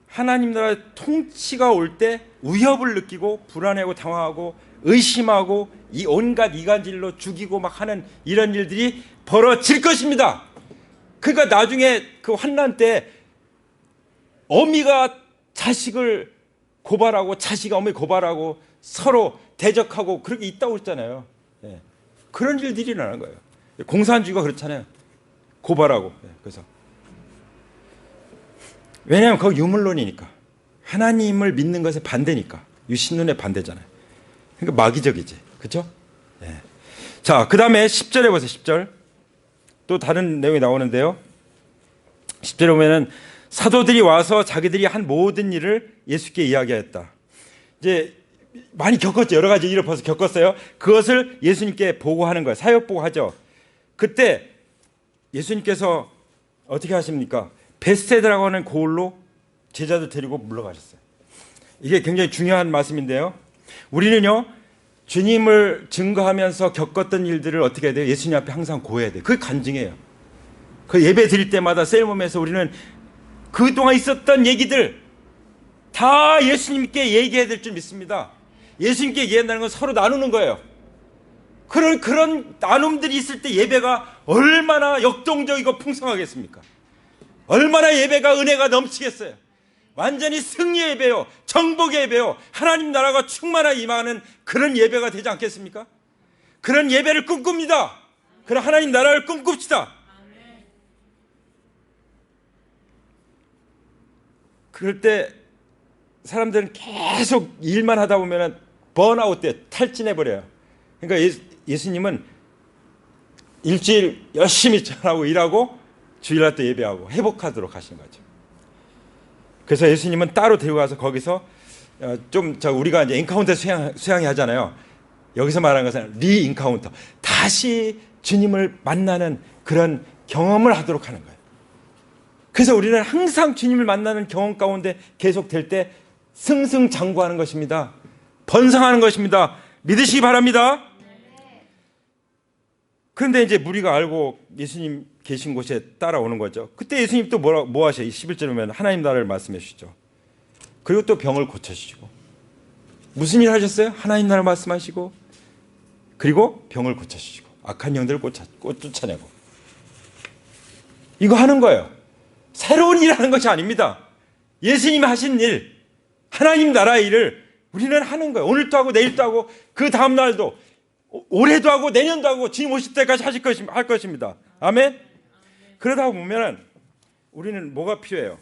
하나님 나라의 통치가 올 때 위협을 느끼고 불안해하고 당황하고 의심하고 이 온갖 이간질로 죽이고 막 하는 이런 일들이 벌어질 것입니다. 그러니까 나중에 그 환난 때 어미가 자식을 고발하고 자식이 어미 고발하고 서로 대적하고 그렇게 있다고 했잖아요. 예. 그런 일들이 일어나는 거예요. 공산주의가 그렇잖아요. 고발하고. 예. 그래서 왜냐하면 그거 유물론이니까, 하나님을 믿는 것에 반대니까, 유신론의 반대잖아요. 그러니까 마귀적이지, 그렇죠? 예. 자, 그 다음에 10절에 보세요. 10절 또 다른 내용이 나오는데요. 10절에 보면은 사도들이 와서 자기들이 한 모든 일을 예수께 이야기하였다. 이제 많이 겪었죠. 여러 가지 일을 벌써 겪었어요. 그것을 예수님께 보고하는 거예요. 사역 보고하죠. 그때 예수님께서 어떻게 하십니까? 베세다라고 하는 고을로 제자들 데리고 물러가셨어요. 이게 굉장히 중요한 말씀인데요. 우리는요, 주님을 증거하면서 겪었던 일들을 어떻게 해야 돼요? 예수님 앞에 항상 고해야 돼요. 그게 간증이에요. 그 예배 드릴 때마다 셀몸에서 우리는 그동안 있었던 얘기들 다 예수님께 얘기해야 될 줄 믿습니다. 예수님께 얘기한다는 건 서로 나누는 거예요. 그런 나눔들이 있을 때 예배가 얼마나 역동적이고 풍성하겠습니까? 얼마나 예배가 은혜가 넘치겠어요. 완전히 승리의 예배요, 정복의 예배요, 하나님 나라가 충만하게 임하는 그런 예배가 되지 않겠습니까? 그런 예배를 꿈꿉니다. 그런 하나님 나라를 꿈꿉시다. 그럴 때 사람들은 계속 일만 하다 보면 번아웃 때 탈진해버려요. 그러니까 예수님은 일주일 열심히 하고 일하고 주일날 또 예배하고 회복하도록 하신 거죠. 그래서 예수님은 따로 데리고 가서 거기서 우리가 이제 인카운터 수양이 하잖아요. 여기서 말하는 것은 리인카운터, 다시 주님을 만나는 그런 경험을 하도록 하는 거예요. 그래서 우리는 항상 주님을 만나는 경험 가운데 계속 될 때 승승장구하는 것입니다. 번성하는 것입니다. 믿으시기 바랍니다. 그런데 이제 무리가 알고 예수님 계신 곳에 따라오는 거죠. 그때 예수님 또 뭐 하셔요? 11절에 보면 하나님 나라를 말씀해 주시죠. 그리고 또 병을 고쳐주시고, 무슨 일 하셨어요? 하나님 나라 말씀하시고, 그리고 병을 고쳐주시고, 악한 영들을 쫓아내고, 이거 하는 거예요. 새로운 일 하는 것이 아닙니다. 예수님이 하신 일, 하나님 나라의 일을 우리는 하는 거예요. 오늘도 하고 내일도 하고 그 다음 날도, 올해도 하고 내년도 하고 주님 오실 때까지 할 것입니다. 아멘. 그러다 보면 우리는 뭐가 필요해요?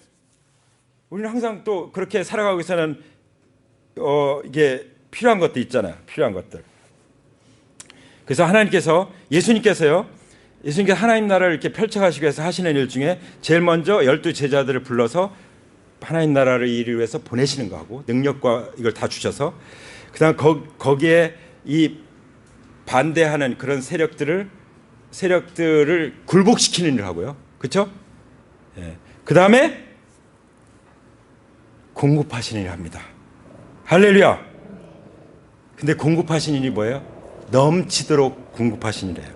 우리는 항상 또 그렇게 살아가고 있어는 이게 필요한 것도 있잖아요. 필요한 것들. 그래서 예수님께서 하나님 나라를 이렇게 펼쳐가시기 위해서 하시는 일 중에 제일 먼저 12 제자들을 불러서 하나님 나라를 이루기 위해서 보내시는 거하고, 능력과 이걸 다 주셔서, 그다음 거기에 이 반대하는 그런 세력들을 굴복시키는 일을 하고요. 그렇죠? 예. 그다음에 공급하시는 일을 합니다. 할렐루야. 근데 공급하시는 일이 뭐예요? 넘치도록 공급하시는 일이에요.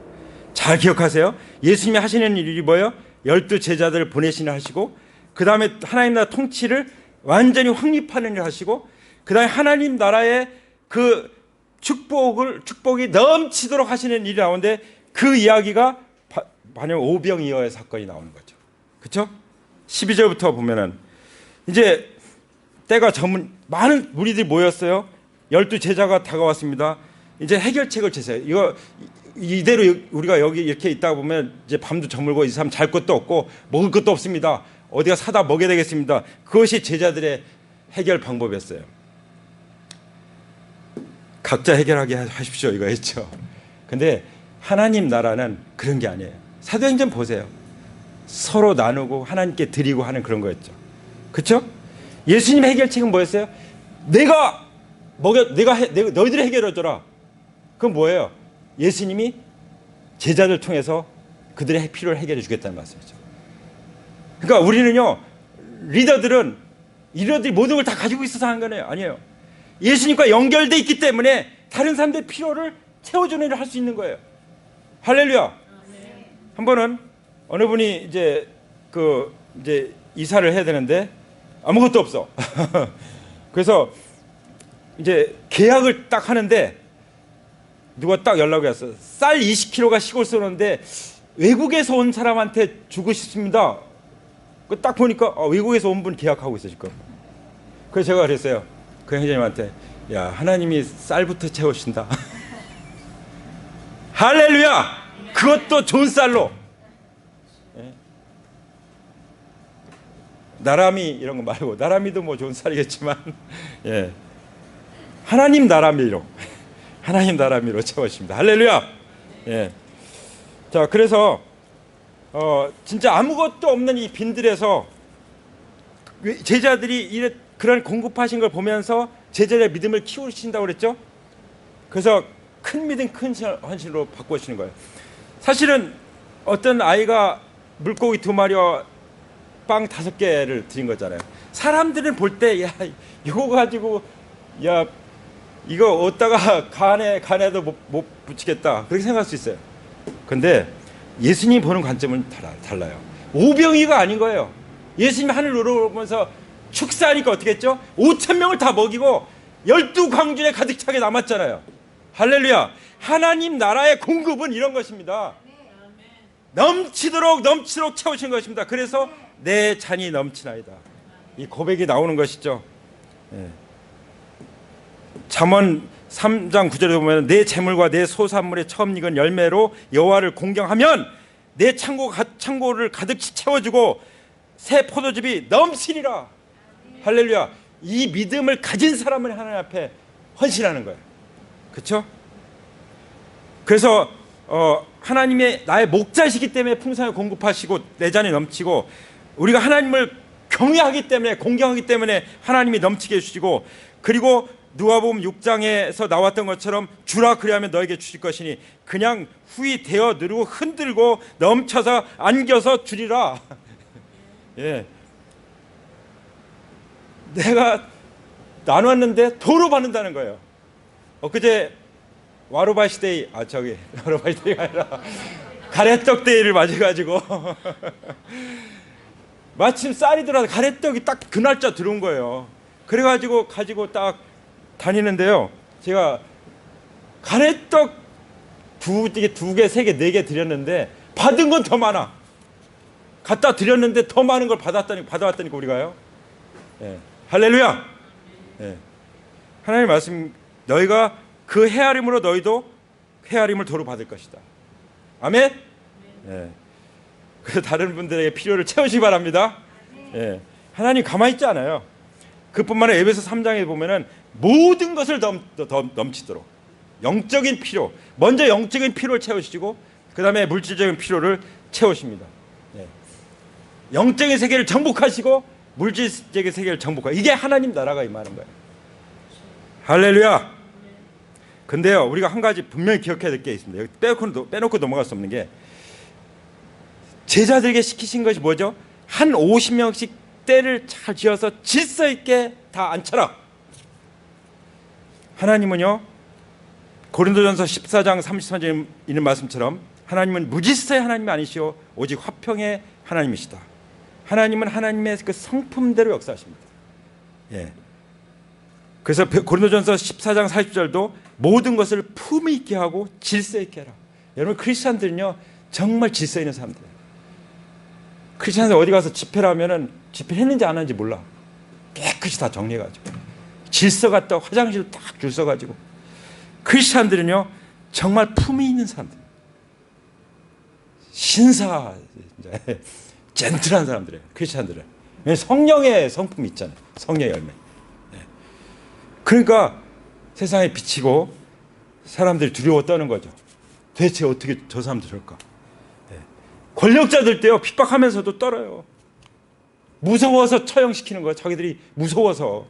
잘 기억하세요. 예수님이 하시는 일이 뭐예요? 12 제자들을 보내시는 일 하시고, 그 다음에 하나님 나라 통치를 완전히 확립하는 일 하시고, 그 다음에 하나님 나라의 그 축복이 넘치도록 하시는 일이 나오는데, 그 이야기가 반영 오병이어의 사건이 나오는 거죠. 그렇죠? 12절부터 보면은 이제 때가 많은 무리들이 모였어요. 12 제자가 다가왔습니다. 이제 해결책을 제시해요. 이거 이대로 우리가 여기 이렇게 있다 보면 이제 밤도 저물고 이 사람 잘 것도 없고 먹을 것도 없습니다. 어디가 사다 먹여야 되겠습니다. 그것이 제자들의 해결 방법이었어요. 각자 해결하게 하십시오, 이거였죠. 근데 하나님 나라는 그런 게 아니에요. 사도행전 보세요. 서로 나누고 하나님께 드리고 하는 그런 거였죠. 그렇죠? 예수님의 해결책은 뭐였어요? 너희들이 해결해줘라. 그건 뭐예요? 예수님이 제자들 통해서 그들의 필요를 해결해 주겠다는 말씀이죠. 그러니까 우리는요, 리더들은 리더들이 모든 걸 다 가지고 있어서 하는 거네요. 아니에요. 예수님과 연결돼 있기 때문에 다른 사람들의 필요를 채워주는 일을 할 수 있는 거예요. 할렐루야. 한 번은 어느 분이 이제 이사를 해야 되는데 아무것도 없어. 그래서 이제 계약을 딱 하는데 누가 딱 연락이 왔어. 쌀 20kg가 시골 쏘는데 외국에서 온 사람한테 주고 싶습니다. 딱 보니까 외국에서 온 분 계약하고 있어 지금. 그래서 제가 그랬어요. 그 형제님한테, 야, 하나님이 쌀부터 채우신다. 할렐루야. 그것도 좋은 쌀로. 예. 나라미 이런 거 말고, 나라미도 뭐 좋은 쌀이겠지만, 예. 하나님 나라미로, 하나님 나라미로 채우십니다. 할렐루야. 예. 자, 그래서 진짜 아무것도 없는 이 빈들에서 제자들이 그런 공급하신 걸 보면서 제자들의 믿음을 키우신다고 그랬죠. 그래서 큰 믿음, 큰 헌신으로 바꾸시는 거예요. 사실은 어떤 아이가 물고기 2마리와 빵 5개를 드린 거잖아요. 사람들은 볼 때, 야, 이거 가지고, 야, 이거 어디다가 간에도 못 붙이겠다, 그렇게 생각할 수 있어요. 근데 예수님이 보는 관점은 달라요. 오병이가 아닌 거예요. 예수님이 하늘 우러보면서 축사하니까 어떻게 했죠? 5,000명을 다 먹이고 12광주에 가득 차게 남았잖아요. 할렐루야. 하나님 나라의 공급은 이런 것입니다. 넘치도록 채우신 것입니다. 그래서 내 잔이 넘치나이다, 이 고백이 나오는 것이죠. 예. 잠언 3장 9절에 보면 내 재물과 내 소산물의 처음 익은 열매로 여호와를 공경하면 내 창고를 가득히 채워주고 새 포도즙이 넘치리라. 할렐루야. 이 믿음을 가진 사람은 하나님 앞에 헌신하는 거예요. 그렇죠? 그래서 하나님의 나의 목자시기 때문에 풍성하게 공급하시고 내 잔이 넘치고, 우리가 하나님을 경외하기 때문에, 공경하기 때문에 하나님이 넘치게 해주시고, 그리고 누가복음 6장에서 나왔던 것처럼 주라 그리하면 너에게 주실 것이니 그냥 후히 대어 누르고 흔들고 넘쳐서 안겨서 주리라. 예. 내가 나눴는데 도로 받는다는 거예요. 엊그제 와로바시데이, 와로바시데이가 아니라 가래떡 데이를 맞아가지고 마침 쌀이 들어와서 가래떡이 딱 그 날짜 들어온 거예요. 그래가지고 가지고 딱 다니는데요, 제가 가래떡 두 개, 3개, 4개 드렸는데 받은 건 더 많아. 갖다 드렸는데 더 많은 걸 받아왔다니까 우리가요. 예. 할렐루야. 예. 하나님 말씀, 너희가 그 헤아림으로 너희도 헤아림을 도로 받을 것이다. 아멘. 예. 그래서 다른 분들에게 필요를 채우시기 바랍니다. 예. 하나님 가만히 있지 않아요. 그뿐만 아니라 에베소 3장에 보면은 모든 것을 넘치도록 영적인 필요, 먼저 영적인 필요를 채우시고 그 다음에 물질적인 필요를 채우십니다. 예. 영적인 세계를 정복하시고 물질적인 세계를 정복하고, 이게 하나님 나라가 임하는 거예요. 할렐루야. 근데요, 우리가 한 가지 분명히 기억해야 될 게 있습니다. 여기 빼놓고 넘어갈 수 없는 게, 제자들에게 시키신 것이 뭐죠? 한 50명씩 때를 잘 지어서 질서 있게 다 앉혀라. 하나님은요, 고린도전서 14장 33절에 있는 말씀처럼 하나님은 무질서의 하나님이 아니시오 오직 화평의 하나님이시다. 하나님은 하나님의 그 성품대로 역사하십니다. 예. 그래서 고린도전서 14장 40절도 모든 것을 품위 있게 하고 질서 있게 해라. 여러분, 크리스찬들은요 정말 질서 있는 사람들이에요. 크리스찬들 어디 가서 집회를 하면은 집회 했는지 안 했는지 몰라. 깨끗이 다 정리해가지고 질서 갖다 화장실 딱 줄 서가지고. 크리스찬들은요 정말 품위 있는 사람들, 신사, 젠틀한 사람들이에요. 크리스찬들은 성령의 성품이 있잖아요. 성령의 열매. 그러니까 세상에 비치고 사람들이 두려워 떠는 거죠. 대체 어떻게 저 사람들 저럴까? 권력자들 때요 핍박하면서도 떨어요. 무서워서 처형시키는 거예요. 자기들이 무서워서.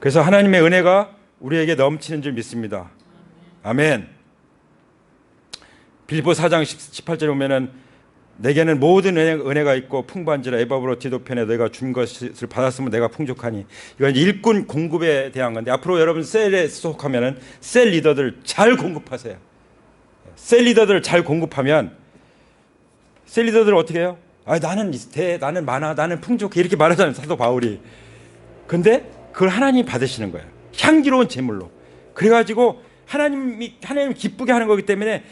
그래서 하나님의 은혜가 우리에게 넘치는 줄 믿습니다. 아멘. 빌립보 4장 18절에 보면은 내게는 모든 은혜가 있고 풍부한지라 에바브로 디도편에 너희가 준 것을 받았으면 내가 풍족하니. 이건 일꾼 공급에 대한 건데, 앞으로 여러분 셀에 속하면은 셀 리더들 잘 공급하세요. 셀 리더들 잘 공급하면 셀 리더들 어떻게 해요? 나는 나는 많아, 나는 풍족해, 이렇게 말하잖아요, 사도 바울이. 근데 그걸 하나님이 받으시는 거예요, 향기로운 제물로. 그래가지고 하나님 기쁘게 하는 거기 때문에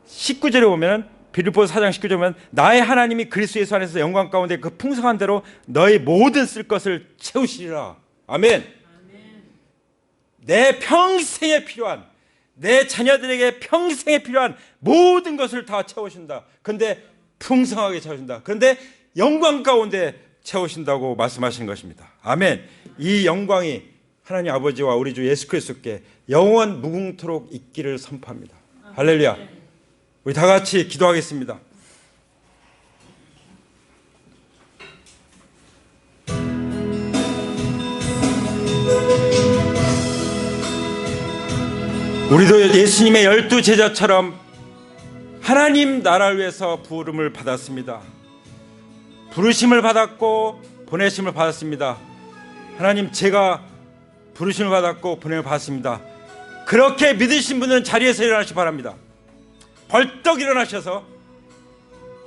19절에 보면, 빌립보서 4장 19절에 보면, 나의 하나님이 그리스도 예수 안에서 영광 가운데 그 풍성한 대로 너희 모든 쓸 것을 채우시리라. 아멘. 내 평생에 필요한, 내 자녀들에게 평생에 필요한 모든 것을 다 채우신다. 근데 풍성하게 채우신다. 그런데 영광 가운데 채우신다고 말씀하신 것입니다. 아멘. 이 영광이 하나님 아버지와 우리 주 예수 그리스도께 영원 무궁토록 있기를 선포합니다. 할렐루야. 우리 다 같이 기도하겠습니다. 우리도 예수님의 12 제자처럼 하나님 나라를 위해서 부름을 받았습니다. 부르심을 받았고 보내심을 받았습니다. 하나님, 제가 부르심을 받았고 보냄을 받았습니다. 그렇게 믿으신 분은 자리에서 일어나시기 바랍니다. 벌떡 일어나셔서,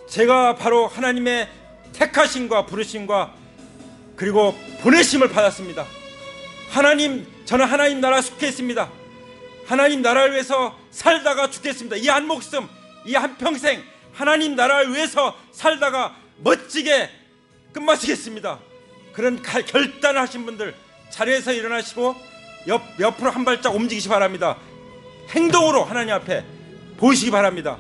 제가 바로 하나님의 택하심과 부르심과 그리고 보내심을 받았습니다. 하나님, 저는 하나님 나라 속해 있습니다. 하나님 나라를 위해서 살다가 죽겠습니다. 이 한 목숨, 이 한 평생 하나님 나라를 위해서 살다가 멋지게 끝마치겠습니다. 그런 결단을 하신 분들 자리에서 일어나시고 옆으로 한 발짝 움직이시기 바랍니다. 행동으로 하나님 앞에 보시기 바랍니다.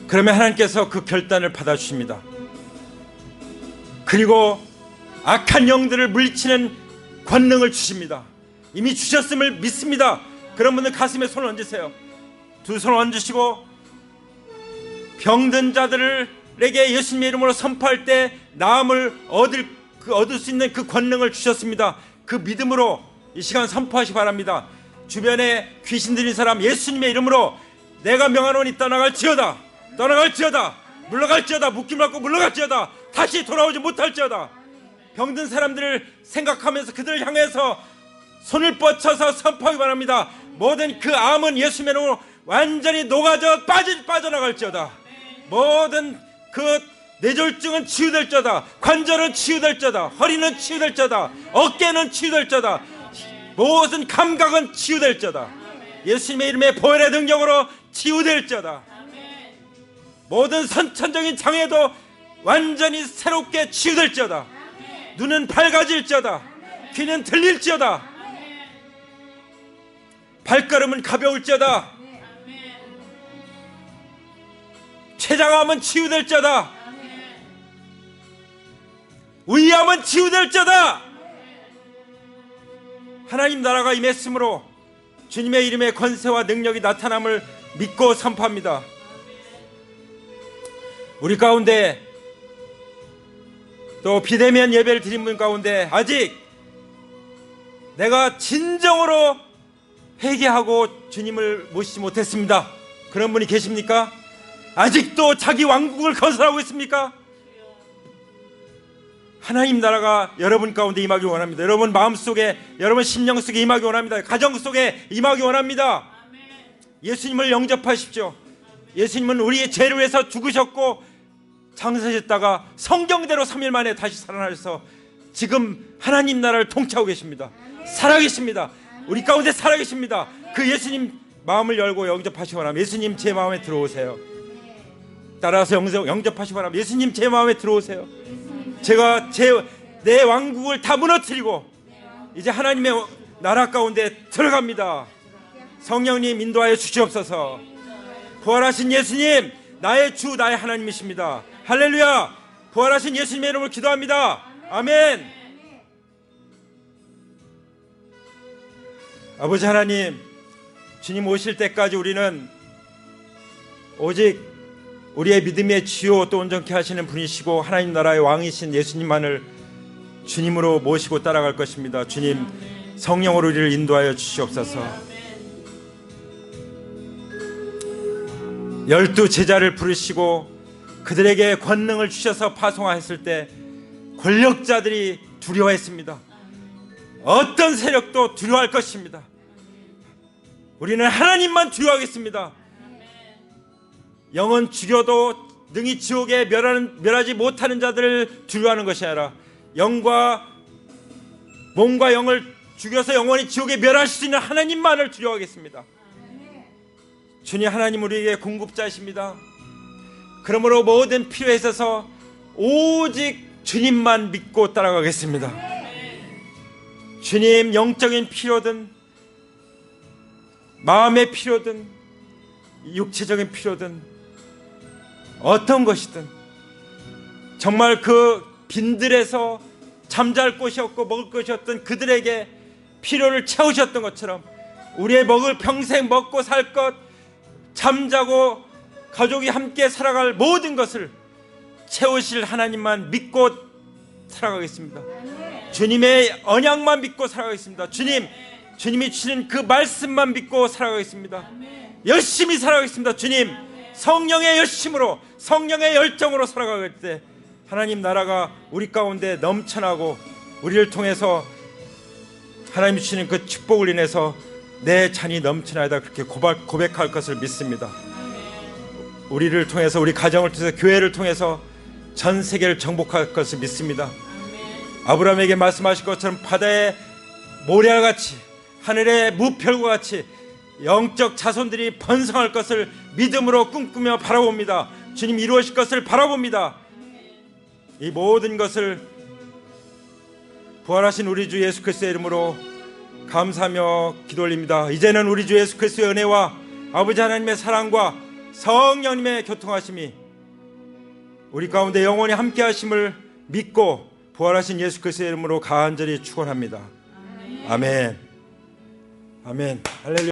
그러면 하나님께서 그 결단을 받아주십니다. 그리고 악한 영들을 물리치는 권능을 주십니다. 이미 주셨음을 믿습니다. 그런 분들 가슴에 손을 얹으세요. 두 손을 얹으시고, 병든 자들에게 예수님의 이름으로 선포할 때 나음을 얻을 수 있는 그 권능을 주셨습니다. 그 믿음으로 이 시간 선포하시기 바랍니다. 주변에 귀신 들린 사람 예수님의 이름으로 내가 명하노니 떠나갈지어다, 떠나갈지어다, 물러갈지어다, 묶임 받고 물러갈지어다, 다시 돌아오지 못할지어다. 병든 사람들을 생각하면서 그들을 향해서 손을 뻗쳐서 선포하기 바랍니다. 모든 그 암은 예수님의 이름으로 완전히 녹아져 빠져나갈지어다. 모든 그 뇌졸중은 치유될지어다. 관절은 치유될지어다. 허리는 치유될지어다. 어깨는 치유될지어다. 모든 감각은 치유될지어다. 예수님의 이름의 보혈의 능력으로 치유될지어다. 모든 선천적인 장애도 완전히 새롭게 치유될지어다. 눈은 밝아질지어다. 귀는 들릴지어다. 발걸음은 가벼울지어다. 췌장암은 치유될지어다. 위암은 치유될지어다. 하나님 나라가 임했으므로 주님의 이름의 권세와 능력이 나타남을 믿고 선포합니다. 우리 가운데 또 비대면 예배를 드린 분 가운데 아직 내가 진정으로 회개하고 주님을 모시지 못했습니다. 그런 분이 계십니까? 아직도 자기 왕국을 건설하고 있습니까? 하나님 나라가 여러분 가운데 임하기 원합니다. 여러분 마음속에, 여러분 심령 속에 임하기 원합니다. 가정 속에 임하기 원합니다. 예수님을 영접하십시오. 예수님은 우리의 죄를 위해서 죽으셨고 장사하셨다가 성경대로 3일 만에 다시 살아나셔서 지금 하나님 나라를 통치하고 계십니다. 살아계십니다. 우리 가운데 살아계십니다. 그 예수님 마음을 열고 영접하시기 바랍니다. 예수님 제 마음에 들어오세요. 따라서 영접하시기 바랍니다. 예수님 제 마음에 들어오세요. 제가 내 왕국을 다 무너뜨리고 이제 하나님의 나라 가운데 들어갑니다. 성령님 인도하여 주시옵소서. 부활하신 예수님, 나의 주, 나의 하나님이십니다. 할렐루야. 부활하신 예수님의 이름으로 기도합니다. 아멘. 아버지 하나님, 주님 오실 때까지 우리는 오직 우리의 믿음의 지요 또 온전케 하시는 분이시고 하나님 나라의 왕이신 예수님만을 주님으로 모시고 따라갈 것입니다. 주님, 성령으로 우리를 인도하여 주시옵소서. 12 제자를 부르시고 그들에게 권능을 주셔서 파송하였을 때 권력자들이 두려워했습니다. 어떤 세력도 두려워할 것입니다. 우리는 하나님만 두려워하겠습니다. 영은 죽여도 능히 지옥에 멸하지 못하는 자들을 두려워하는 것이 아니라 영과 몸과 영을 죽여서 영원히 지옥에 멸하실 수 있는 하나님만을 두려워하겠습니다. 주님 하나님 우리에게 공급자이십니다. 그러므로 모든 필요에 있어서 오직 주님만 믿고 따라가겠습니다. 주님, 영적인 필요든 마음의 필요든 육체적인 필요든 어떤 것이든 정말 그 빈들에서 잠잘 곳이 없고 먹을 것이 없던 그들에게 필요를 채우셨던 것처럼 우리의 평생 먹고 살 것, 잠자고 가족이 함께 살아갈 모든 것을 채우실 하나님만 믿고 살아가겠습니다. 주님의 언약만 믿고 살아가겠습니다. 주님이 주신 그 말씀만 믿고 살아가겠습니다. 열심히 살아가겠습니다. 주님, 성령의 열심으로, 성령의 열정으로 살아갈 때 하나님 나라가 우리 가운데 넘쳐나고 우리를 통해서 하나님이 주시는 그 축복을 인해서 내 잔이 넘쳐나다 그렇게 고백할 것을 믿습니다. 우리를 통해서, 우리 가정을 통해서, 교회를 통해서 전 세계를 정복할 것을 믿습니다. 아브라함에게 말씀하신 것처럼 바다의 모래알같이 하늘의 무별과 같이 영적 자손들이 번성할 것을 믿음으로 꿈꾸며 바라봅니다. 주님 이루어질 것을 바라봅니다. 이 모든 것을 부활하신 우리 주 예수 그리스도의 이름으로 감사하며 기도 올립니다. 이제는 우리 주 예수 그리스도의 은혜와 아버지 하나님의 사랑과 성령님의 교통하심이 우리 가운데 영원히 함께 하심을 믿고 부활하신 예수 그리스도의 이름으로 간절히 축원합니다. 아멘. 아멘. 할렐루야.